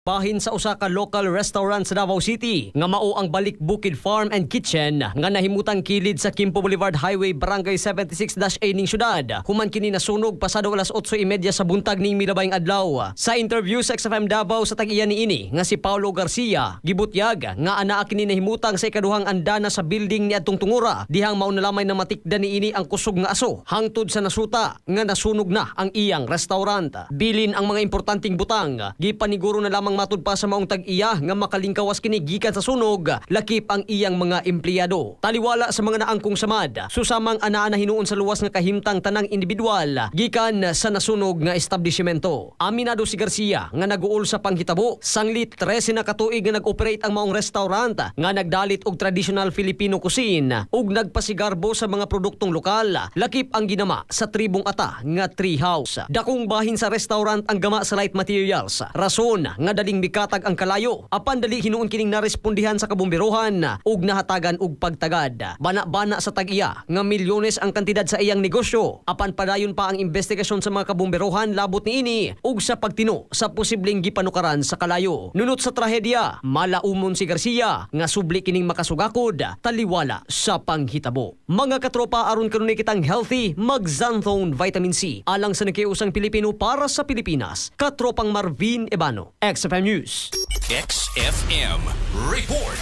Bahin sa usa ka local restaurant sa Davao City nga mao ang Balik Bukid Farm and Kitchen nga nahimutang kilid sa Quimpo Boulevard Highway Barangay 76-A ning syudad. Human kini nasunog pasado alas 8:30 sa buntag ning milabayng adlaw. Sa interview sa XFM Davao sa tag-iya niini nga si Paulo Garcia, gibutyag nga anaa kini nahimutang sa ikaduhang andana sa building ni adtong tungura dihang mao nalamay na matikdan niini ang kusog nga aso hangtod sa nasuta nga nasunog na ang iyang restaurant. Bilin ang mga importanteng butang, gipaniguro na lamang matud pa sa maong tag-iya nga makalingkawas kini gikan sa sunog, lakip ang iyang mga empleyado. Taliwala sa mga naangkong samad, susamang anaa na hinuon sa luwas nga kahimtang tanang individual gikan sa nasunog nga establishmento. Aminado si Garcia nga naguol sa panghitabo, sanglit 13 na katuig nga nag-operate ang maong restaurant nga nagdalit og traditional Filipino cuisine ug nagpasigarbo sa mga produktong lokal, lakip ang ginama sa tribong ata nga tree house. Dakong bahin sa restaurant ang gama sa light materials, rason nga daling mikatag ang kalayo, apan dali hinuon kining narespondihan sa kabumbirohan ug nahatagan og pagtagad. Bana-bana sa tag-iya nga milyones ang kantidad sa iyang negosyo, apan padayon pa ang investigasyon sa mga kabumbirohan labot niini ug sa pagtino sa posibleng gipanukaran sa kalayo. Nunot sa trahedya, malaumon si Garcia nga subli kining makasugakod taliwala sa panghitabo. Mga katropa, aron kanunay kitang healthy, mag Xanthone Vitamin C alang sa nakiusang Pilipino para sa Pilipinas. Katropang Marvin Ebano, XFM News. XFM Report.